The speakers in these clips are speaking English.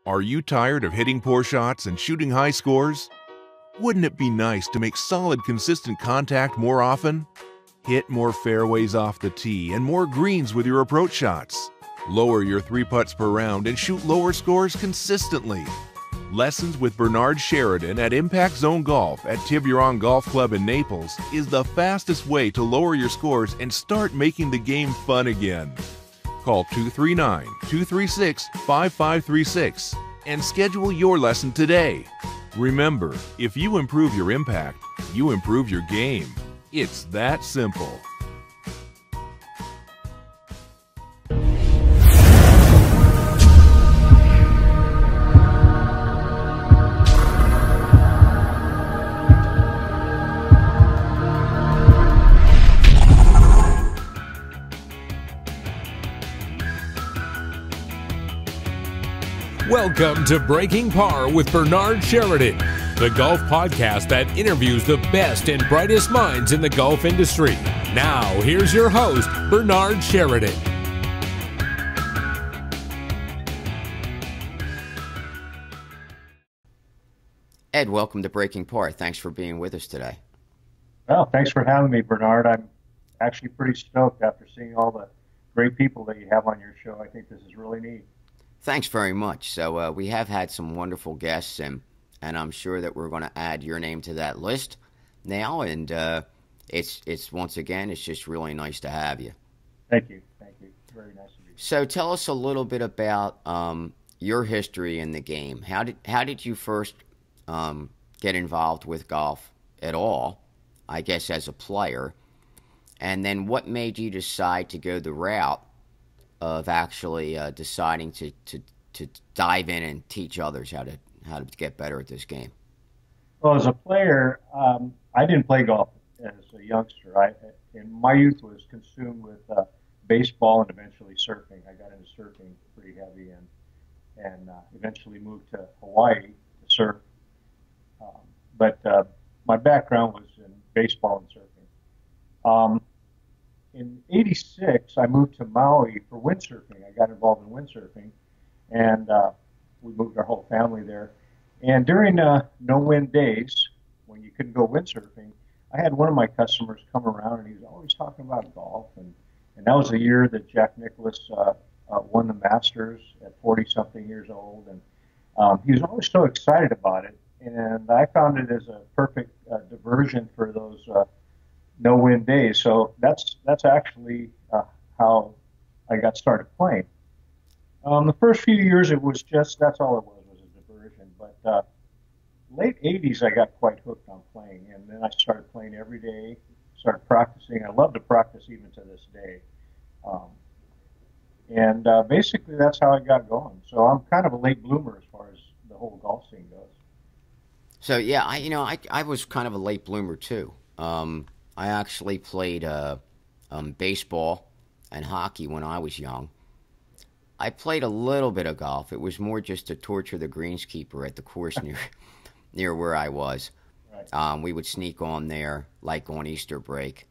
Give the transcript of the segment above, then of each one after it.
Are you tired of hitting poor shots and shooting high scores? Wouldn't it be nice to make solid, consistent contact more often? Hit more fairways off the tee and more greens with your approach shots. Lower your 3 putts per round and shoot lower scores consistently. Lessons with Bernard Sheridan at Impact Zone Golf at Tiburon Golf Club in Naples is the fastest way to lower your scores and start making the game fun again. Call 239-236-5536 and schedule your lesson today. Remember, if you improve your impact, you improve your game. It's that simple. Welcome to Breaking Par with Bernard Sheridan, the golf podcast that interviews the best and brightest minds in the golf industry. Now, here's your host, Bernard Sheridan. Ed, welcome to Breaking Par. Thanks for being with us today. Well, thanks for having me, Bernard. I'm actually pretty stoked after seeing all the great people that you have on your show. I think this is really neat. Thanks very much. So we have had some wonderful guests, and I'm sure that we're going to add your name to that list now. And it's once again, it's just really nice to have you. Thank you. Thank you. Very nice to meet you. So tell us a little bit about your history in the game. How did you first get involved with golf at all? I guess as a player, and then what made you decide to go the route of actually deciding to dive in and teach others how to get better at this game? Well, as a player, I didn't play golf as a youngster. In my youth was consumed with baseball and eventually surfing. I got into surfing pretty heavy and eventually moved to Hawaii to surf. But my background was in baseball and surfing. In '86, I moved to Maui for windsurfing. I got involved in windsurfing, and we moved our whole family there. And during no-wind days, when you couldn't go windsurfing, I had one of my customers come around, and he was always talking about golf. And that was the year that Jack Nicklaus won the Masters at 40-something years old. And he was always so excited about it. And I found it as a perfect diversion for those no-win days. So that's actually how I got started playing. The first few years, it was just, that's all it was a diversion. But late 80s, I got quite hooked on playing. And then I started playing every day, started practicing. I love to practice even to this day. Basically, that's how I got going. So I'm kind of a late bloomer as far as the whole golf scene goes. So, yeah, I was kind of a late bloomer, too. I actually played baseball and hockey when I was young. I played a little bit of golf. It was more just to torture the greenskeeper at the course near where I was. Right. We would sneak on there like on Easter break.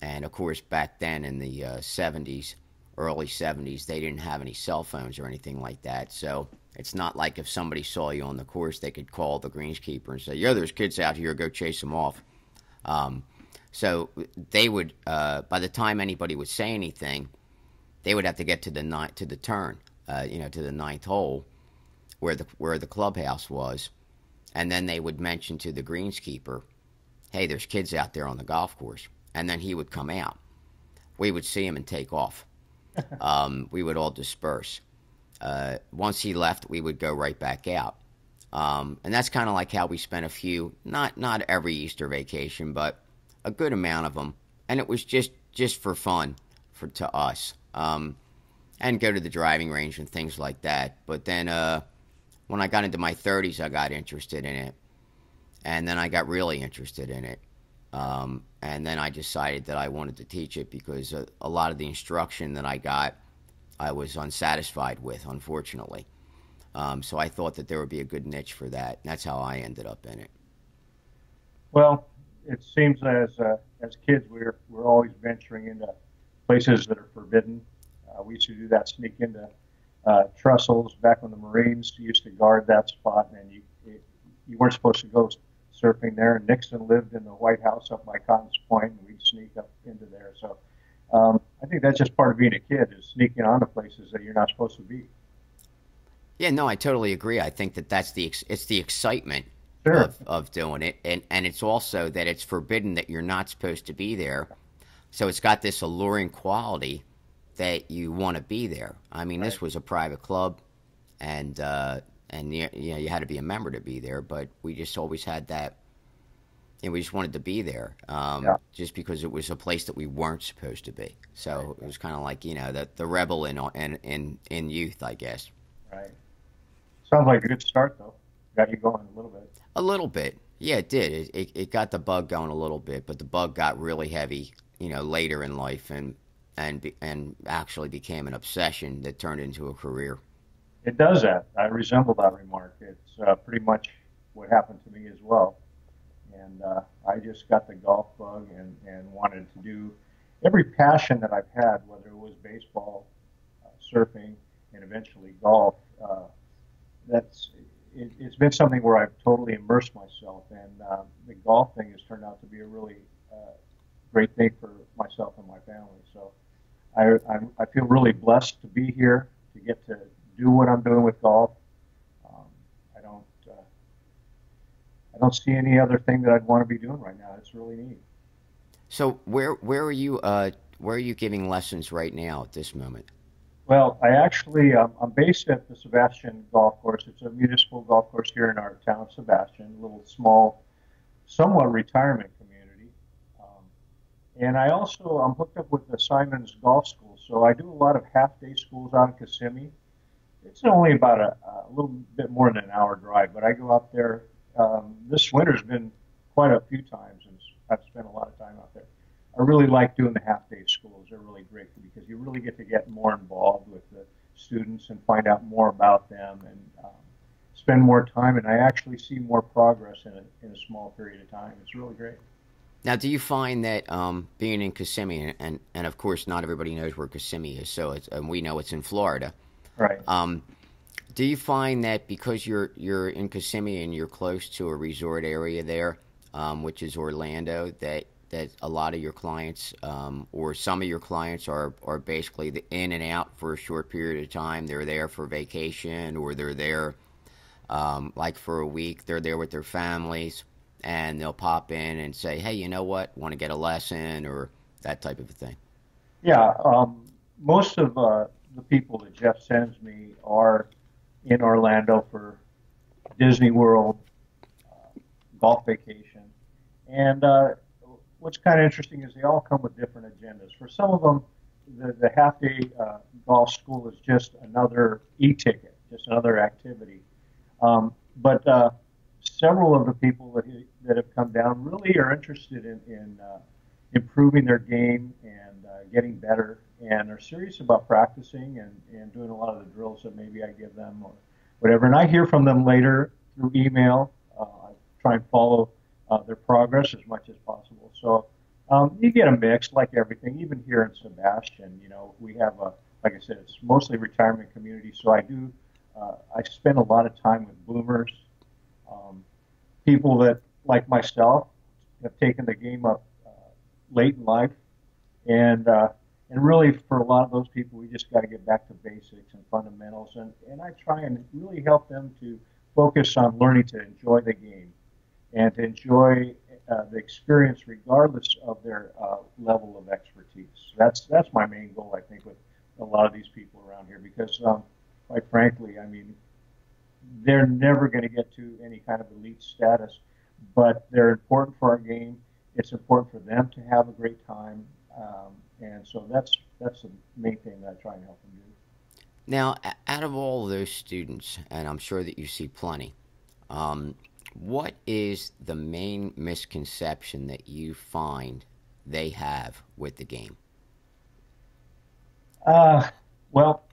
And, of course, back then in the 70s, early 70s, they didn't have any cell phones or anything like that. So it's not like if somebody saw you on the course, they could call the greenskeeper and say, "Yo, there's kids out here, go chase them off." So they would, by the time anybody would say anything, they would have to get to the turn, to the ninth hole, where the clubhouse was, and then they would mention to the greenskeeper, "Hey, there's kids out there on the golf course," and then he would come out. We would see him and take off. We would all disperse. Once he left, we would go right back out, and that's kind of like how we spent a few, not every Easter vacation, but a good amount of them, and it was just for fun to us, and go to the driving range and things like that. But then when I got into my 30s, I got interested in it, and then I got really interested in it, and then I decided that I wanted to teach it because a lot of the instruction that I got, I was unsatisfied with, unfortunately. So I thought that there would be a good niche for that, and that's how I ended up in it. Well, it seems as kids we're always venturing into places that are forbidden. We used to do that, sneak into Trussell's back when the Marines used to guard that spot, and you weren't supposed to go surfing there. And Nixon lived in the White House up by Cottons Point, and we'd sneak up into there. So I think that's just part of being a kid, is sneaking onto places that you're not supposed to be. Yeah, no, I totally agree. I think that's it's the excitement Sure. of doing it, and it's also that it's forbidden that you're not supposed to be there. So it's got this alluring quality that you want to be there. I mean, Right. this was a private club, and you had to be a member to be there. But we just always had that. We just wanted to be there, Yeah. just because it was a place that we weren't supposed to be. So Right. it was kind of like the rebel in youth, I guess. Right. Sounds like a good start, though. Got you going a little bit. A little bit, yeah, it did. It got the bug going a little bit, but the bug got really heavy, later in life, and actually became an obsession that turned into a career. It does that. I resemble that remark. It's pretty much what happened to me as well. And I just got the golf bug and wanted to do every passion that I've had, whether it was baseball, surfing, and eventually golf. It's been something where I've totally immersed myself, and the golf thing has turned out to be a really great thing for myself and my family. So I feel really blessed to be here, to get to do what I'm doing with golf. Um, I don't I don't see any other thing that I'd want to be doing right now. It's really neat. So where are you giving lessons right now at this moment? Well, I'm based at the Sebastian Golf Course. It's a municipal golf course here in our town, Sebastian, a little small, somewhat retirement community. And I'm hooked up with the Simon's Golf School, so I do a lot of half-day schools out in Kissimmee. It's only about a little bit more than an hour drive, but I go out there. This winter's been quite a few times, and I've spent a lot of time out there. I really like doing the half-day schools. They're really great because you really get to get more involved with the students and find out more about them and spend more time. And I actually see more progress in a small period of time. It's really great. Now, do you find that being in Kissimmee, and of course not everybody knows where Kissimmee is, so and we know it's in Florida. Right. Do you find that because you're in Kissimmee and you're close to a resort area there, which is Orlando, that a lot of your clients or some of your clients are basically in and out for a short period of time? They're there for vacation, or they're there like for a week. They're there with their families, and they'll pop in and say, hey, you know what, want to get a lesson, or that type of a thing. Yeah. Most of the people that Jeff sends me are in Orlando for Disney World, golf vacation. And what's kind of interesting is they all come with different agendas. For some of them, the half-day golf school is just another e-ticket, just another activity. But several of the people that have come down really are interested in improving their game and getting better, and are serious about practicing and doing a lot of the drills that maybe I give them or whatever. And I hear from them later through email. I try and follow their progress as much as possible. So you get a mix, like everything. Even here in Sebastian, we have like I said, it's mostly retirement community. So I spend a lot of time with boomers, people that, like myself, have taken the game up late in life, and really for a lot of those people, we just got to get back to basics and fundamentals, and I try and really help them to focus on learning to enjoy the game and to enjoy the experience regardless of their level of expertise. That's my main goal, I think, with a lot of these people around here, because quite frankly, I mean, they're never going to get to any kind of elite status, but they're important for our game. It's important for them to have a great time, and so that's the main thing that I try and help them do. Now, out of all of those students, and I'm sure that you see plenty, what is the main misconception that you find they have with the game? Well,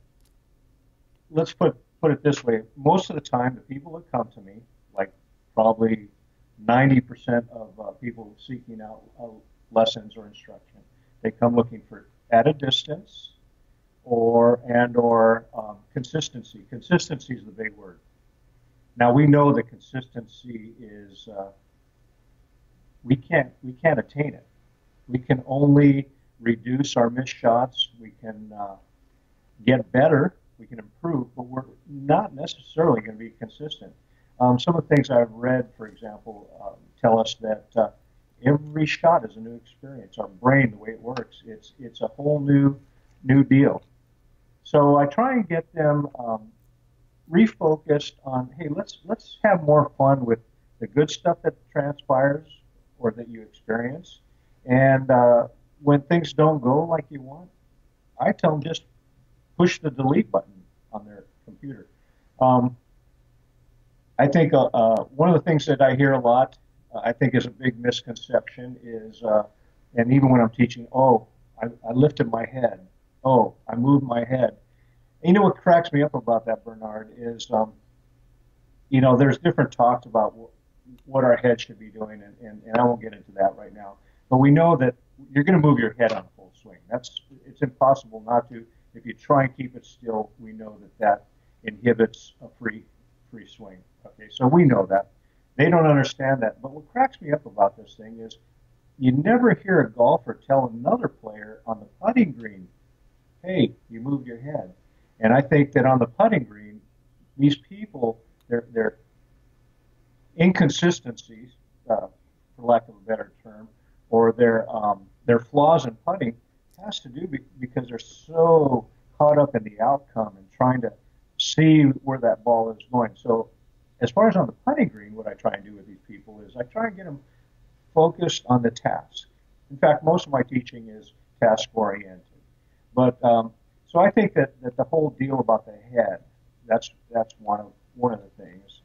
let's put it this way. Most of the time, the people that come to me, like probably 90% of people seeking out lessons or instruction, they come looking for at a distance, or consistency. Consistency is the big word. Now we know that consistency is we can't attain it. We can only reduce our missed shots. We can get better. We can improve, but we're not necessarily going to be consistent. Some of the things I've read, for example, tell us that every shot is a new experience. Our brain, the way it works, it's a whole new deal. So I try and get them refocused on, hey, let's have more fun with the good stuff that transpires or that you experience. And when things don't go like you want, I tell them just push the delete button on their computer. I think one of the things that I hear a lot, I think is a big misconception is, and even when I'm teaching, I lifted my head. Oh, I moved my head. And you know what cracks me up about that, Bernard, is, there's different talks about what our head should be doing, and I won't get into that right now. But we know that you're going to move your head on full swing. It's impossible not to. If you try and keep it still, we know that inhibits a free swing. Okay, so we know that. They don't understand that. But what cracks me up about this thing is you never hear a golfer tell another player on the putting green, hey, you moved your head. And I think that on the putting green, these people, their inconsistencies, for lack of a better term, or their flaws in putting has to do because they're so caught up in the outcome and trying to see where that ball is going. So as far as on the putting green, what I try and do with these people is I try and get them focused on the task. In fact, most of my teaching is task-oriented. But so I think that the whole deal about the head, that's one of the things.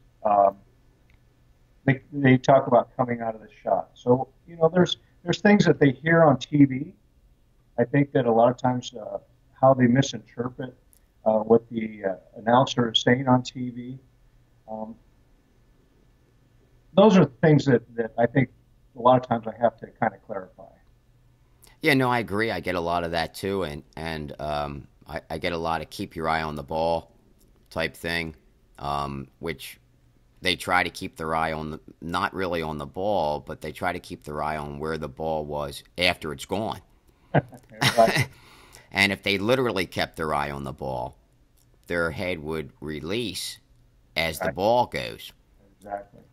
They talk about coming out of the shot. So there's things that they hear on TV. I think that a lot of times how they misinterpret what the announcer is saying on TV. Those are things that I think a lot of times I have to kind of clarify. Yeah, no, I agree. I get a lot of that too, and I get a lot of keep your eye on the ball type thing, which they try to keep their eye on not really on the ball, but they try to keep their eye on where the ball was after it's gone. And if they literally kept their eye on the ball, their head would release as the ball goes,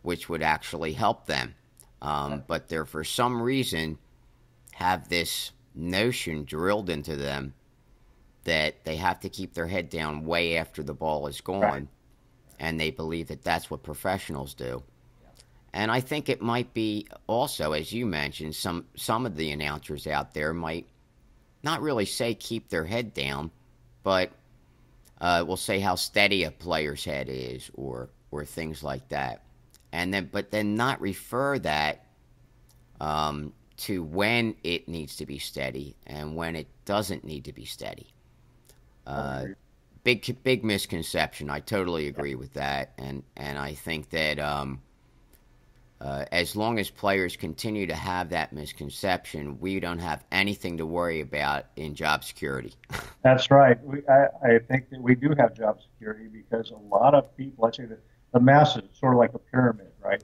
which would actually help them. But they're, for some reason, have this notion drilled into them that they have to keep their head down way after the ball is gone, and they believe that that's what professionals do. And I think it might be also, as you mentioned, some of the announcers out there might not really say keep their head down, but will say how steady a player's head is, or things like that, but then not refer that to when it needs to be steady and when it doesn't need to be steady. Big misconception. I totally agree with that, and I think that as long as players continue to have that misconception, we don't have anything to worry about in job security. That's right. I think that we do have job security because a lot of people, let's say the masses, sort of like a pyramid, right?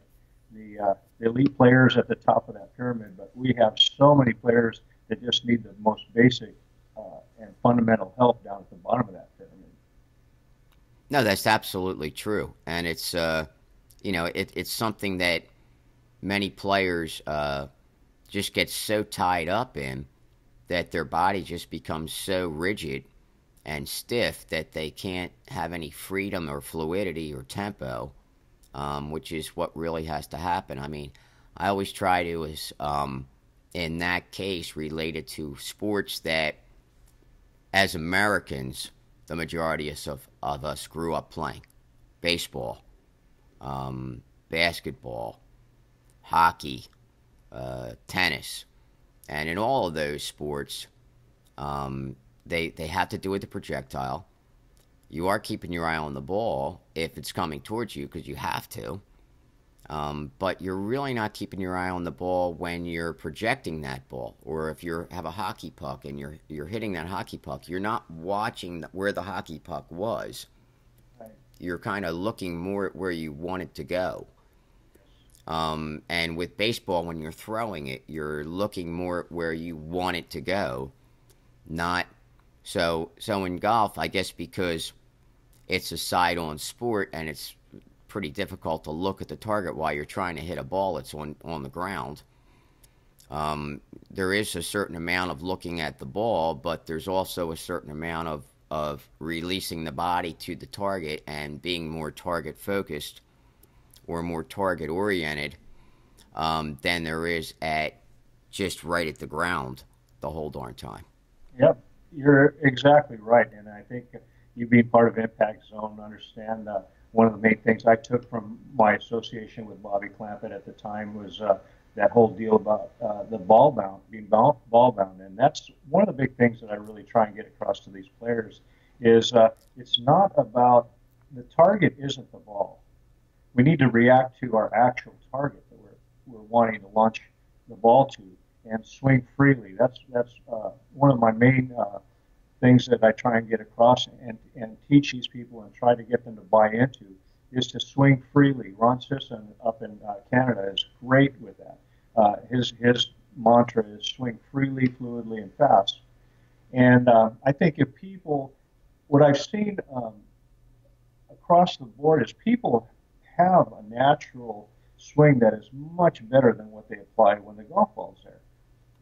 The elite players at the top of that pyramid, but we have so many players that just need the most basic and fundamental help down at the bottom of that pyramid. No, that's absolutely true, and it's it's something that many players just get so tied up in that their body just becomes so rigid and stiff that they can't have any freedom or fluidity or tempo, which is what really has to happen. I mean, I always try to, in that case, relate it to sports that, as Americans, the majority of us grew up playing. Baseball, basketball, hockey, tennis. And in all of those sports, they have to do with the projectile. You are keeping your eye on the ball if it's coming towards you because you have to. But you're really not keeping your eye on the ball when you're projecting that ball, or if you have a hockey puck and you're hitting that hockey puck, you're not watching where the hockey puck was. Right. You're kind of looking more at where you want it to go. And with baseball, when you're throwing it, you're looking more at where you want it to go. Not so in golf, I guess because it's a side-on sport and it's pretty difficult to look at the target while you're trying to hit a ball that's on the ground. There is a certain amount of looking at the ball, but there's also a certain amount of releasing the body to the target and being more target focused or more target oriented than there is at just right at the ground the whole darn time. Yep, you're exactly right. And I think you being part of Impact Zone understand one of the main things I took from my association with Bobby Clampett at the time was that whole deal about the ball bound, being ball bound. And that's one of the big things that I really try and get across to these players is it's not about, the target isn't the ball. We need to react to our actual target that we're wanting to launch the ball to and swing freely. That's one of my main things that I try and get across and teach these people and try to get them to buy into is to swing freely. Ron Sisson up in Canada is great with that. His mantra is swing freely, fluidly, and fast. And I think if people, what I've seen across the board is people have a natural swing that is much better than what they apply when the golf ball's there.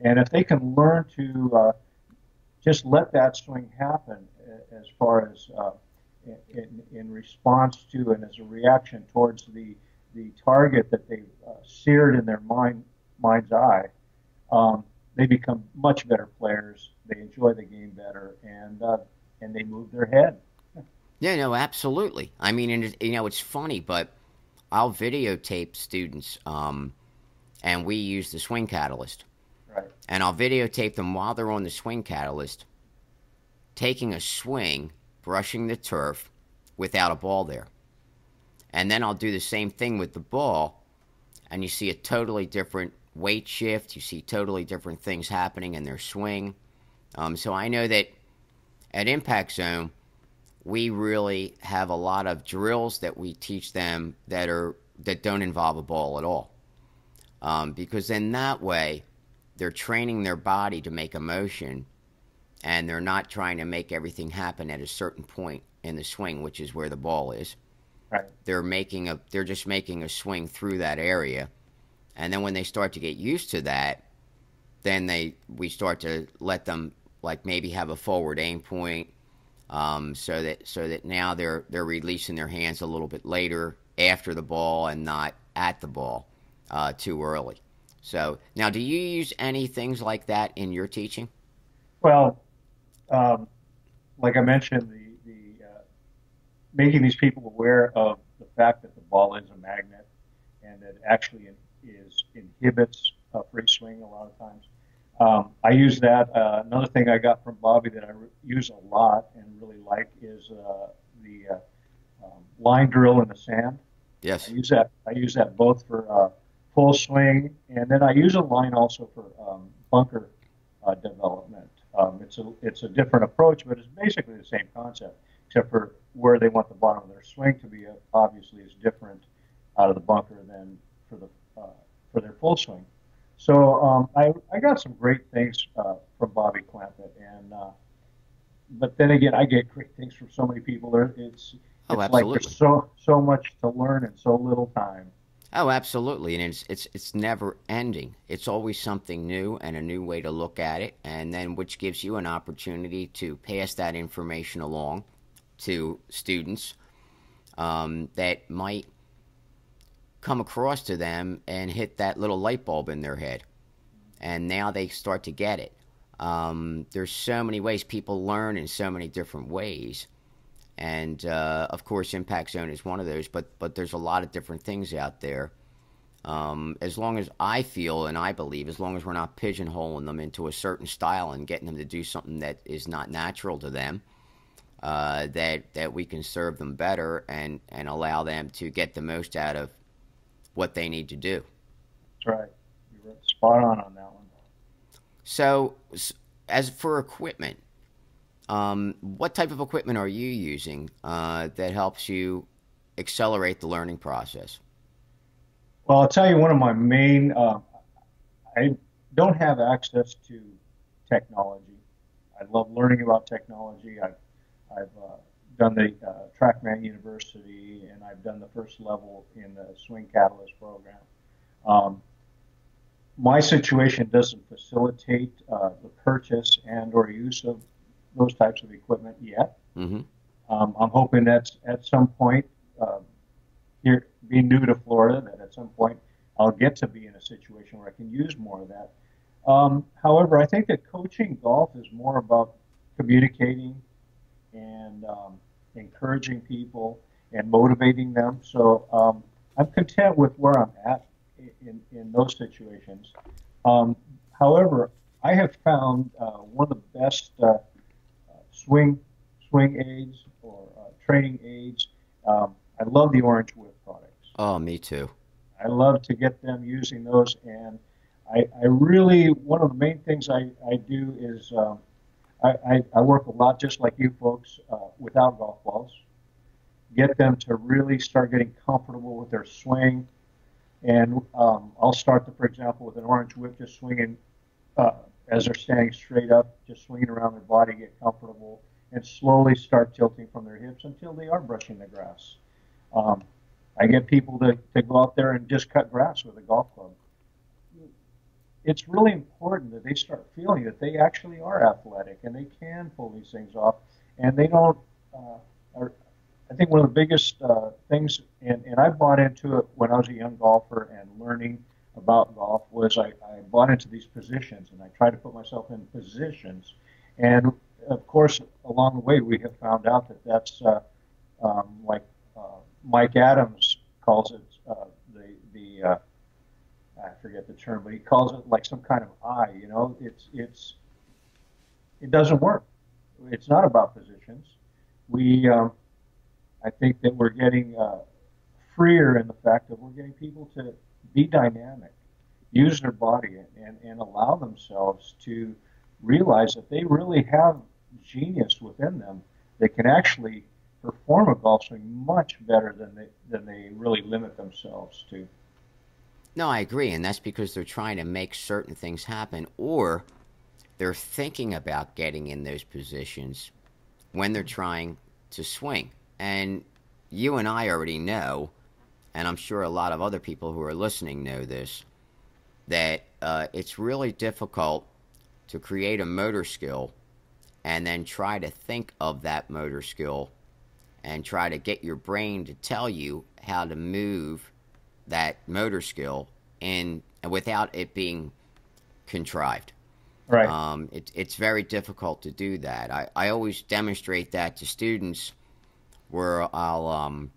And if they can learn to just let that swing happen as far as in response to and as a reaction towards the target that they've seared in their mind's eye, they become much better players. They enjoy the game better, and they move their head. Yeah, no, absolutely. I mean, and it's funny, but I'll videotape students, and we use the swing catalyst. Right. And I'll videotape them while they're on the swing catalyst, taking a swing, brushing the turf without a ball there. And then I'll do the same thing with the ball, and you see a totally different weight shift. You see totally different things happening in their swing. So I know that at Impact Zone, we really have a lot of drills that we teach them that don't involve a ball at all. Because then that way, they're training their body to make a motion, and they're not trying to make everything happen at a certain point in the swing, which is where the ball is. Right. They're just making a swing through that area, and then when they start to get used to that, then we start to let them like maybe have a forward aim point, so that now they're releasing their hands a little bit later after the ball and not at the ball too early. So now, do you use any things like that in your teaching? Well, like I mentioned, the making these people aware of the fact that the ball is a magnet and that it actually inhibits free swing a lot of times. I use that. Another thing I got from Bobby that I use a lot and really like is the line drill in the sand. Yes. I use that both for full swing, and then I use a line also for bunker development. It's a different approach, but it's basically the same concept, except for where they want the bottom of their swing to be obviously is different out of the bunker than for their full swing. So I got some great things from Bobby Clampett, but then again, I get great things from so many people. It's like there's so much to learn in so little time. Oh, absolutely, and it's never ending. It's always something new and a new way to look at it, and then which gives you an opportunity to pass that information along to students that might come across to them and hit that little light bulb in their head, and now they start to get it. There's so many ways people learn in so many different ways. And, of course, Impact Zone is one of those, but there's a lot of different things out there. As long as I feel and I believe, as long as we're not pigeonholing them into a certain style and getting them to do something that is not natural to them, that we can serve them better and allow them to get the most out of what they need to do. That's right. You're spot on that one. So, as for equipment, what type of equipment are you using that helps you accelerate the learning process? Well, I'll tell you one of my main, I don't have access to technology. I love learning about technology. I've done the TrackMan University, and I've done the first level in the Swing Catalyst program. My situation doesn't facilitate the purchase and or use of those types of equipment yet. Mm-hmm. I'm hoping that at some point, here being new to Florida, that at some point I'll get to be in a situation where I can use more of that. However, I think that coaching golf is more about communicating and encouraging people and motivating them. So I'm content with where I'm at in those situations. However, I have found one of the best swing aids or training aids. I love the Orange Whip products. Oh, me too. I love to get them using those, and I really, one of the main things I do is I work a lot, just like you folks, without golf balls. Get them to really start getting comfortable with their swing. And I'll start, for example, with an Orange Whip, just swinging as they're standing straight up, just swinging around their body, get comfortable, and slowly start tilting from their hips until they are brushing the grass. I get people to go out there and just cut grass with a golf club. It's really important that they start feeling that they actually are athletic and they can pull these things off, and they don't. I think one of the biggest things, and I bought into it when I was a young golfer and learning about golf, was I bought into these positions, and I tried to put myself in positions. And, of course, along the way, we have found out that that's like Mike Adams calls it I forget the term, but he calls it like some kind of eye. You know, it doesn't work. It's not about positions. I think that we're getting freer in the fact that we're getting people to be dynamic, use their body, and allow themselves to realize that they really have genius within them. They can actually perform a golf swing much better than they really limit themselves to. No, I agree, and that's because they're trying to make certain things happen, or they're thinking about getting in those positions when they're trying to swing. And you and I already know, and I'm sure a lot of other people who are listening know this, that it's really difficult to create a motor skill and then try to think of that motor skill and try to get your brain to tell you how to move that motor skill in without it being contrived. Right. It's very difficult to do that. I always demonstrate that to students, where I'll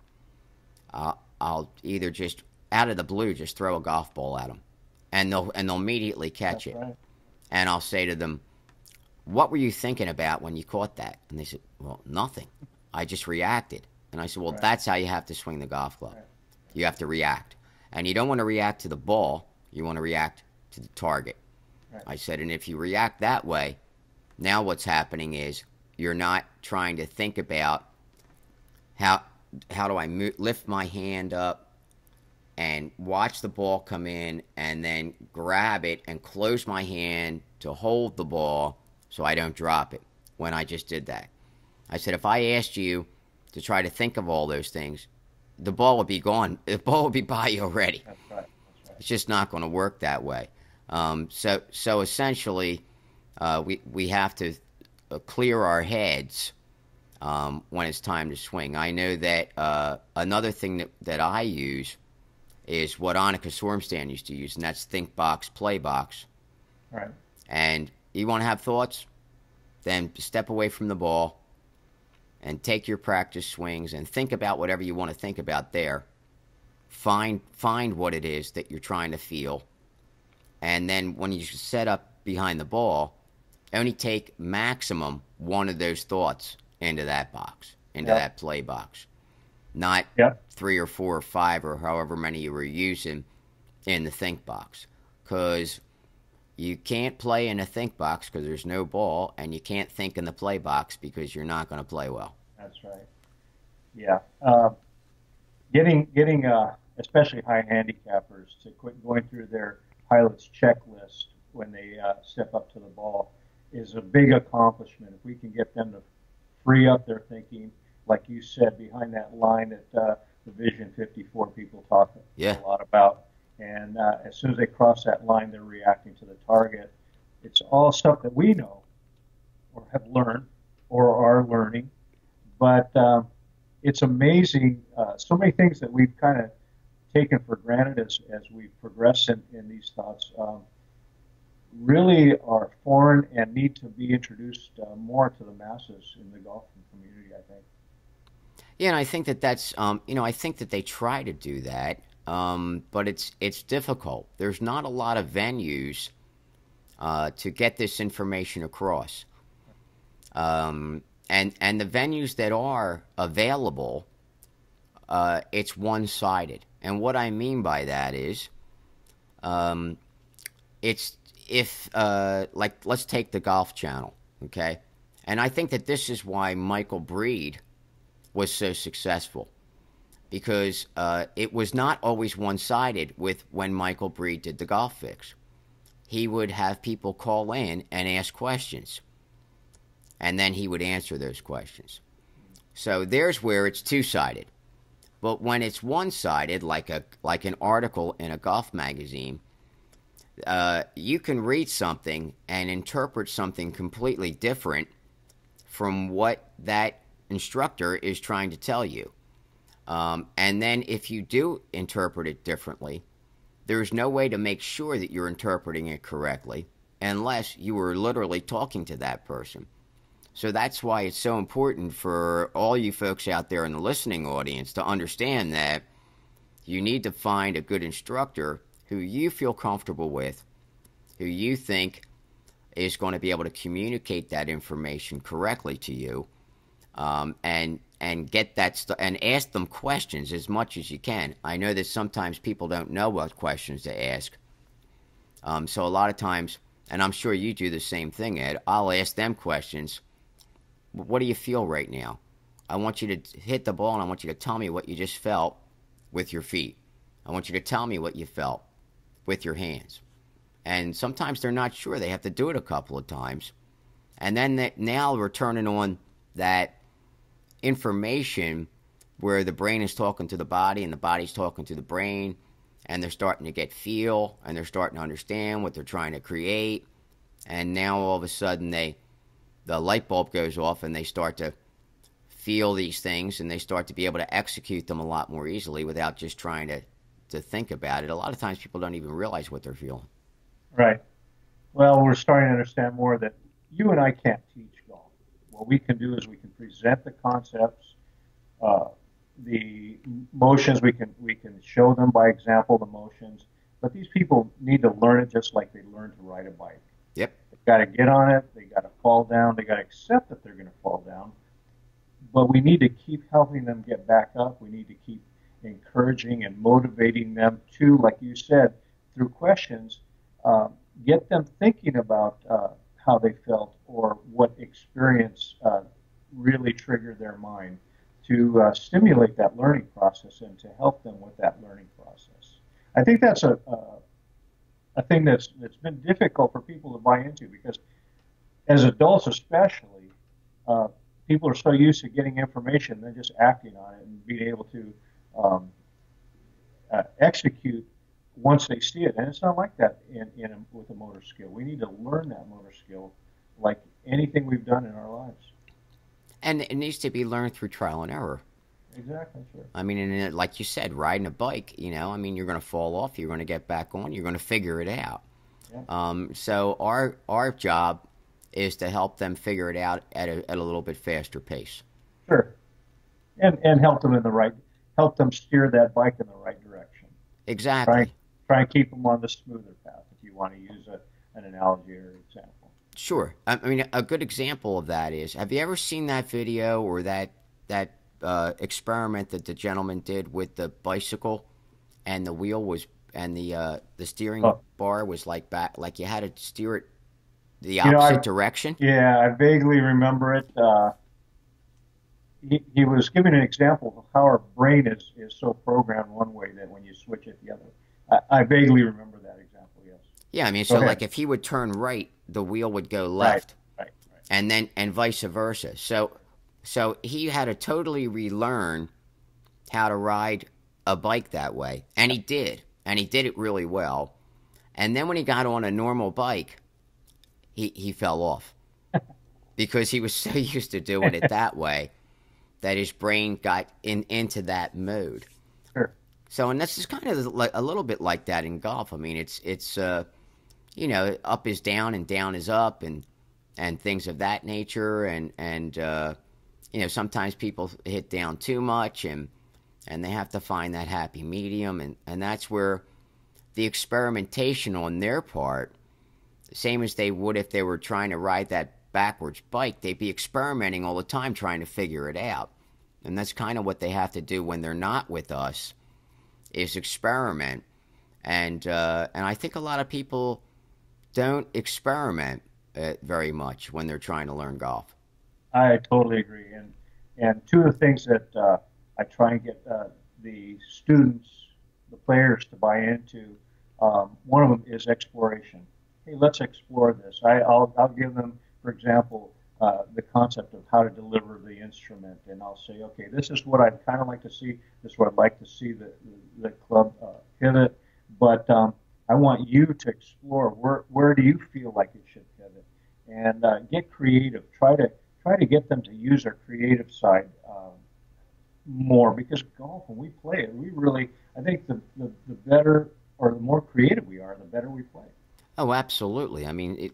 either just out of the blue just throw a golf ball at them, and they'll immediately catch it. Right. And I'll say to them, "What were you thinking about when you caught that?" And they said, "Well, nothing. I just reacted." And I said, "Well, that's how you have to swing the golf club. Right. You have to react. And you don't want to react to the ball. You want to react to the target." Right. I said, and if you react that way, now what's happening is you're not trying to think about how do I lift my hand up and watch the ball come in and then grab it and close my hand to hold the ball so I don't drop it when I just did that. I said, if I asked you to try to think of all those things, the ball would be gone. The ball would be by you already. That's right. That's right. It's just not going to work that way. So essentially, we have to clear our heads when it's time to swing. I know that another thing that I use is what Annika Sormstan used to use, and that's think box, play box. Right. And you want to have thoughts? Then step away from the ball and take your practice swings and think about whatever you want to think about there. Find what it is that you're trying to feel. And then when you set up behind the ball, only take maximum one of those thoughts into that box, into that play box. not Yep. 3 or 4 or 5 or however many you were using in the think box. Because you can't play in a think box because there's no ball, and you can't think in the play box because you're not going to play well. That's right. Yeah. Getting especially high handicappers to quit going through their pilot's checklist when they step up to the ball is a big accomplishment. If we can get them to free up their thinking, like you said, behind that line that the Vision 54 people talk a lot about, and as soon as they cross that line, they're reacting to the target. It's all stuff that we know or have learned or are learning, but it's amazing. So many things that we've kind of taken for granted as we progress in these thoughts really are foreign and need to be introduced more to the masses in the golf community, I think. Yeah, and I think that's, I think that they try to do that, but it's difficult. There's not a lot of venues to get this information across. And the venues that are available, it's one-sided. And what I mean by that is, let's take the Golf Channel, okay? And I think that this is why Michael Breed was so successful, because it was not always one-sided with when Michael Breed did the Golf Fix. He would have people call in and ask questions, and then he would answer those questions. So there's where it's two-sided. But when it's one-sided, like an article in a golf magazine, you can read something and interpret something completely different from what that instructor is trying to tell you. And then if you do interpret it differently, there's no way to make sure that you're interpreting it correctly unless you were literally talking to that person. So that's why it's so important for all you folks out there in the listening audience to understand that you need to find a good instructor who you feel comfortable with, who you think is going to be able to communicate that information correctly to you, and get that and ask them questions as much as you can. I know that sometimes people don't know what questions to ask. So a lot of times, and I'm sure you do the same thing, Ed, I'll ask them questions. What do you feel right now? I want you to hit the ball, and I want you to tell me what you just felt with your feet. I want you to tell me what you felt with your hands. And sometimes they're not sure. They have to do it a couple of times. And then now we're turning on that information where the brain is talking to the body and the body's talking to the brain, and they're starting to get feel, and they're starting to understand what they're trying to create. And now all of a sudden the light bulb goes off, and they start to feel these things, and they start to be able to execute them a lot more easily without just trying to think about it. A lot of times people don't even realize what they're feeling. Right. Well, we're starting to understand more that you and I can't teach golf. What we can do is we can present the concepts, the motions. We can show them by example the motions. But these people need to learn it just like they learn to ride a bike. Yep. They've got to get on it. They got to fall down. They got to accept that they're going to fall down. But we need to keep helping them get back up. We need to keep encouraging and motivating them to, like you said, through questions, get them thinking about how they felt or what experience really triggered their mind, to stimulate that learning process and to help them with that learning process. I think that's a thing that's been difficult for people to buy into, because as adults especially, people are so used to getting information and then just acting on it and being able to execute once they see it. And it's not like that with a motor skill. We need to learn that motor skill like anything we've done in our lives. And it needs to be learned through trial and error. Exactly, sure. I mean, and like you said, riding a bike, you're going to fall off, you're going to get back on, you're going to figure it out. Yeah. So our job is to help them figure it out at a little bit faster pace. Sure. And help them steer that bike in the right direction. Exactly. Try and keep them on the smoother path, if you want to use an analogy or example. Sure. I mean, a good example of that is, have you ever seen that video or that experiment that the gentleman did with the bicycle, and the wheel was, and the steering bar was like back, like you had to steer it the opposite direction? Yeah, I vaguely remember it. He was giving an example of how our brain is so programmed one way that when you switch it the other. I vaguely remember that example, yes. Yeah, I mean, so like if he would turn right, the wheel would go left. Right. And vice versa. So he had to totally relearn how to ride a bike that way. And he did. And he did it really well. And then when he got on a normal bike, he fell off. Because he was so used to doing it that way that his brain got into that mode. Sure. So, and this is kind of like a little bit like that in golf. I mean, it's you know, up is down and down is up, and things of that nature, and you know, sometimes people hit down too much, and they have to find that happy medium, and that's where the experimentation on their part, same as they would if they were trying to ride that backwards bike, they'd be experimenting all the time trying to figure it out. And that's kind of what they have to do when they're not with us, is experiment. And I think a lot of people don't experiment very much when they're trying to learn golf. I totally agree. And two of the things that I try and get the students, the players, to buy into, one of them is exploration. Hey, let's explore this. I'll give them, for example, the concept of how to deliver the instrument, and I'll say, okay, this is what I'd kind of like to see. This is what I'd like to see the club pivot, but I want you to explore where do you feel like it should pivot, and get creative. Try to get them to use their creative side more, because golf, when we play it, we really, I think the better or the more creative we are, the better we play. Oh, absolutely. I mean,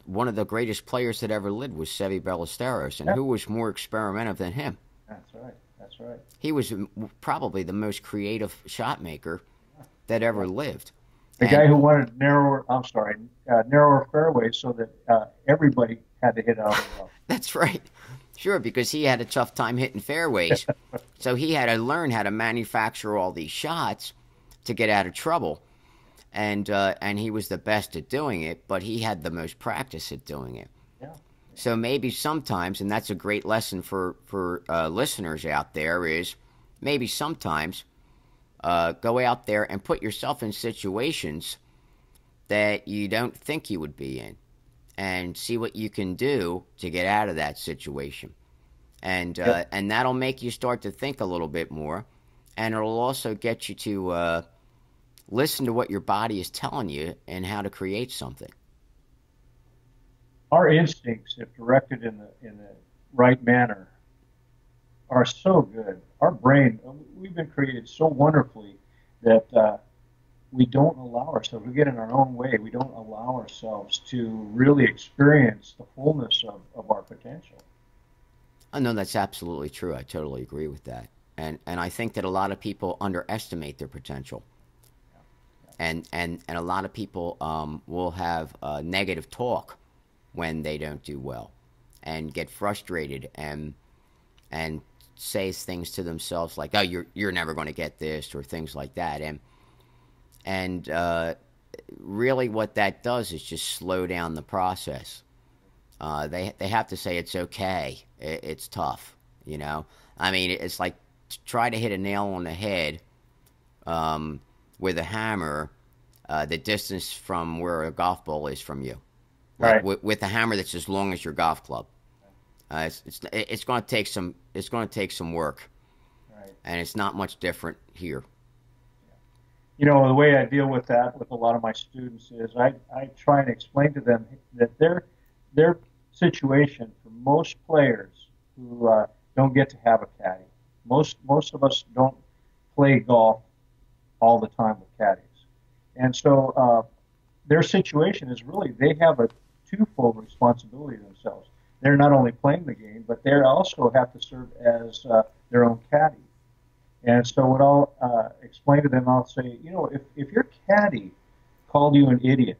one of the greatest players that ever lived was Seve Ballesteros, and who was more experimental than him? That's right. That's right. He was probably the most creative shot maker that ever lived. The guy who wanted narrower fairways so that everybody had to hit out of the rough. That's right. Sure, because he had a tough time hitting fairways. So he had to learn how to manufacture all these shots to get out of trouble. And he was the best at doing it, but he had the most practice at doing it. Yeah. So maybe sometimes, and that's a great lesson for listeners out there, is maybe sometimes go out there and put yourself in situations that you don't think you would be in, and see what you can do to get out of that situation. And and that'll make you start to think a little bit more, and it'll also get you to listen to what your body is telling you and how to create something. Our instincts, if directed in the right manner, are so good. Our brain, we've been created so wonderfully that we don't allow ourselves, we get in our own way, we don't allow ourselves to really experience the fullness of our potential. I know that's absolutely true. I totally agree with that. And I think that a lot of people underestimate their potential. And a lot of people will have negative talk when they don't do well, and get frustrated and say things to themselves like, "Oh, you're never going to get this," or things like that. And really, what that does is just slow down the process. They have to say it's okay. It's tough, you know. I mean, it's like try to hit a nail on the head. With a hammer, the distance from where a golf ball is from you, like right. with a hammer that's as long as your golf club. It's going to take some work, Right. And it's not much different here. You know, the way I deal with that with a lot of my students is I try and explain to them that their situation, for most players who don't get to have a caddy, most of us don't play golf all the time with caddies. And so their situation is really, they have a twofold responsibility themselves. They're not only playing the game, but they also have to serve as their own caddy. And so what I'll explain to them, I'll say, you know, if your caddy called you an idiot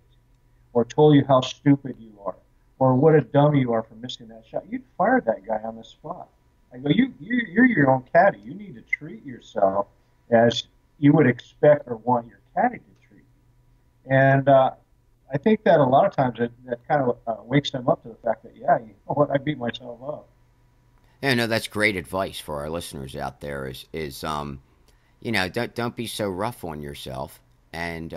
or told you how stupid you are or what a dummy you are for missing that shot, you'd fire that guy on the spot. I go, you're your own caddy. You need to treat yourself as you would expect or want your caddy to treat you. And I think that a lot of times that kind of wakes them up to the fact that, yeah, you know what, I beat myself up. Yeah, no, that's great advice for our listeners out there. Is you know, don't be so rough on yourself, and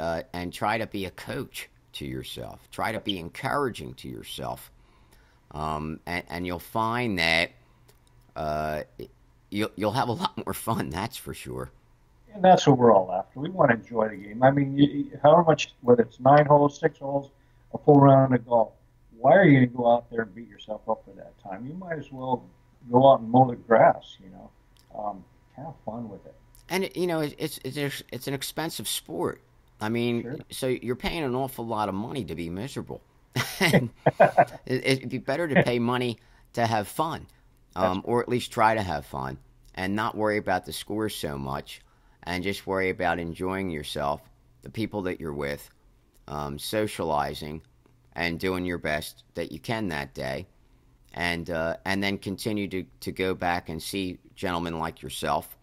try to be a coach to yourself. Try to be encouraging to yourself, and you'll find that you'll have a lot more fun. That's for sure. And that's what we're all after. We want to enjoy the game. I mean, however much, whether it's 9 holes, 6 holes, a full round of golf, why are you going to go out there and beat yourself up for that time? You might as well go out and mow the grass. You know, have fun with it. And you know, it's an expensive sport. I mean, Sure. so you're paying an awful lot of money to be miserable. And it'd be better to pay money to have fun, or at least try to have fun, and not worry about the scores so much, and just worry about enjoying yourself, the people that you're with, socializing, and doing your best that you can that day, and then continue to go back and see gentlemen like yourself,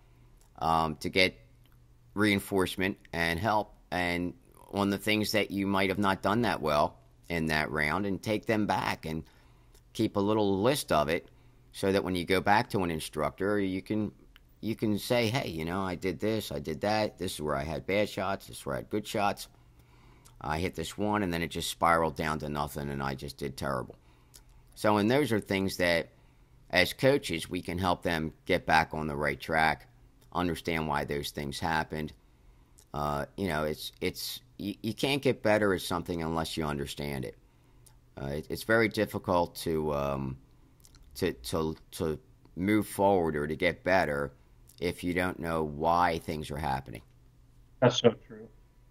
to get reinforcement and help, and on the things that you might have not done that well in that round, and take them back and keep a little list of it, so that when you go back to an instructor, you can say, hey, you know, I did this, I did that, this is where I had bad shots, this is where I had good shots, I hit this one, and then it just spiraled down to nothing, and I just did terrible. So, and those are things that, as coaches, we can help them get back on the right track, understand why those things happened. You know, you can't get better at something unless you understand it. It's very difficult to move forward or to get better if you don't know why things are happening. That's so true.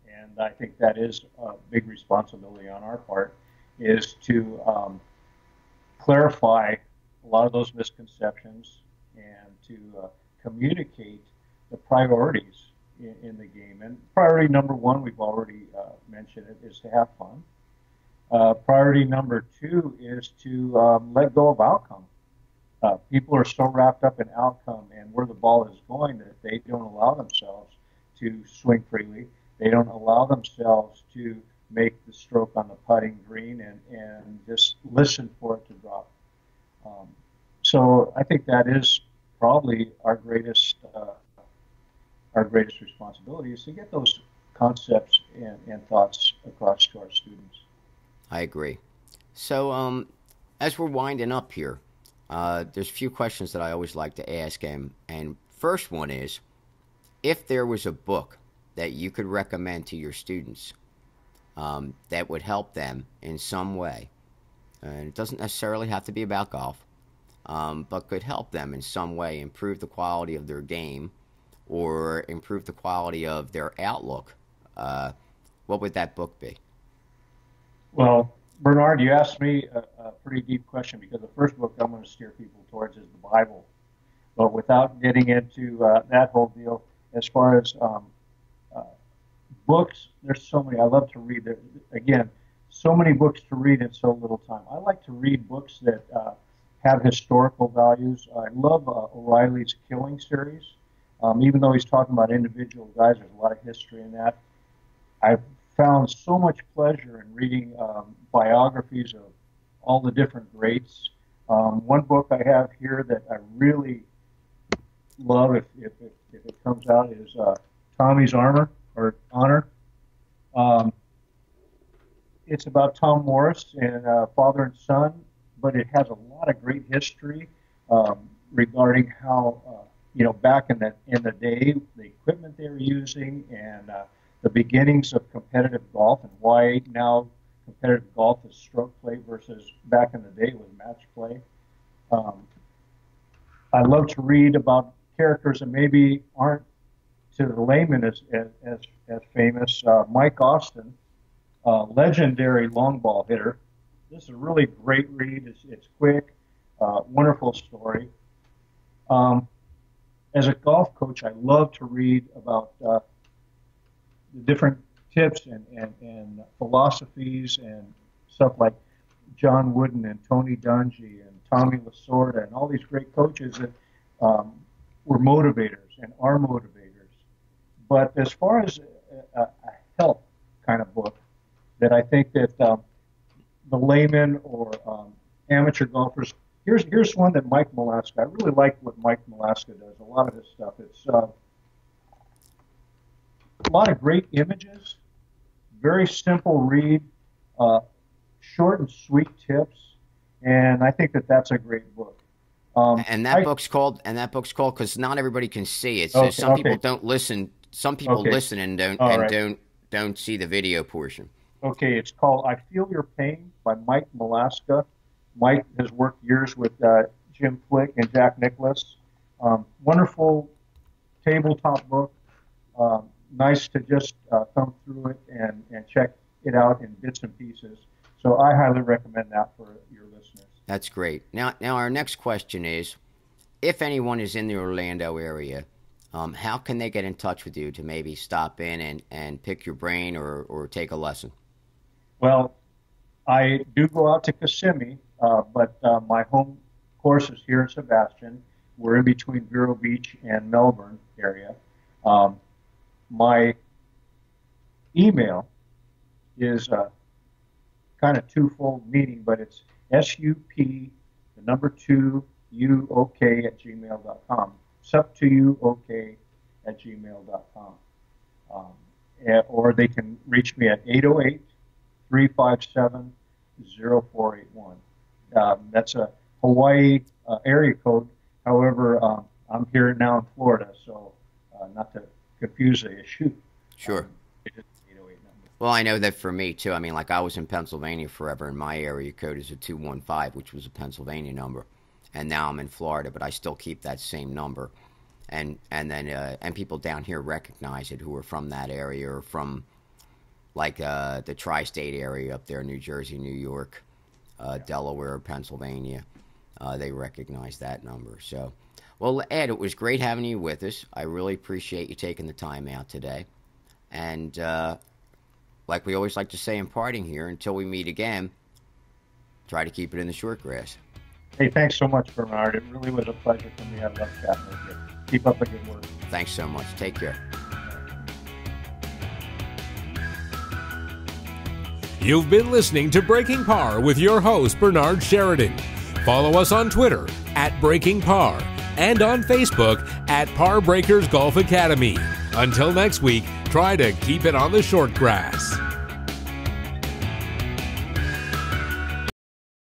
And I think that is a big responsibility on our part, is to clarify a lot of those misconceptions and to communicate the priorities in the game. And priority number one, we've already mentioned it, is to have fun. Priority number two is to let go of outcome. People are so wrapped up in outcome and where the ball is going that they don't allow themselves to swing freely. They don't allow themselves to make the stroke on the putting green and just listen for it to drop. So I think that is probably our greatest responsibility, is to get those concepts and thoughts across to our students. I agree. So, as we're winding up here, there's a few questions that I always like to ask, and first one is, if there was a book that you could recommend to your students that would help them in some way, and it doesn't necessarily have to be about golf, but could help them in some way improve the quality of their game or improve the quality of their outlook, what would that book be? Well, Bernard, you asked me a pretty deep question, because the first book I'm going to steer people towards is the Bible. But without getting into that whole deal, as far as books, there's so many. I love to read. Again, so many books to read in so little time. I like to read books that have historical values. I love O'Reilly's Killing series. Even though he's talking about individual guys, there's a lot of history in that. I've found so much pleasure in reading biographies of all the different greats. One book I have here that I really love, if it comes out, is Tommy's Honor. It's about Tom Morris and father and son, but it has a lot of great history regarding how back in the day, the equipment they were using, and the beginnings of competitive golf, and why now competitive golf is stroke play versus back in the day was match play. I love to read about characters that maybe aren't to the layman as famous. Mike Austin, legendary long ball hitter. This is a really great read. It's quick, wonderful story. As a golf coach, I love to read about the different tips and philosophies and stuff like John Wooden and Tony Dungy and Tommy Lasorda and all these great coaches were motivators and are motivators. But as far as a help kind of book, that I think that the layman or amateur golfers, here's one that Mike Malaska, I really like what Mike Malaska does, a lot of his stuff. It's a lot of great images, very simple read, short and sweet tips, and I think that that's a great book. And that book's called because not everybody can see it. So Okay, some people okay. don't listen. Some people Okay. listen and All right. don't see the video portion. Okay, it's called I Feel Your Pain by Mike Malaska. Mike has worked years with Jim Flick and Jack Nicklaus. Wonderful tabletop book. Nice to just thumb through it and check it out in bits and pieces. So I highly recommend that for your listeners. That's great. Now our next question is, if anyone is in the Orlando area, how can they get in touch with you to maybe stop in and pick your brain or take a lesson? Well, I do go out to Kissimmee, but my home course is here in Sebastian. We're in between Vero Beach and Melbourne area. My email is kind of twofold meaning, but it's sup2uok@gmail.com. sup2uok@gmail.com. Or they can reach me at 808-357-0481. That's a Hawaii area code. However, I'm here now in Florida, so not to confuse the issue. Sure. It is 808 number. Well, I know that for me too. I mean, like I was in Pennsylvania forever, and my area code is a 215, which was a Pennsylvania number, and now I'm in Florida, but I still keep that same number, and people down here recognize it who are from that area or from like the tri-state area up there, New Jersey, New York, Delaware, Pennsylvania. They recognize that number. So, well, Ed, it was great having you with us. I really appreciate you taking the time out today. And like we always like to say in parting here, until we meet again, try to keep it in the short grass. Hey, thanks so much, Bernard. It really was a pleasure for me. I love chatting with you. Keep up the good work. Thanks so much. Take care. You've been listening to Breaking Par with your host, Bernard Sheridan. Follow us on Twitter @BreakingPar and on Facebook @Par Breakers Golf Academy. Until next week, try to keep it on the short grass.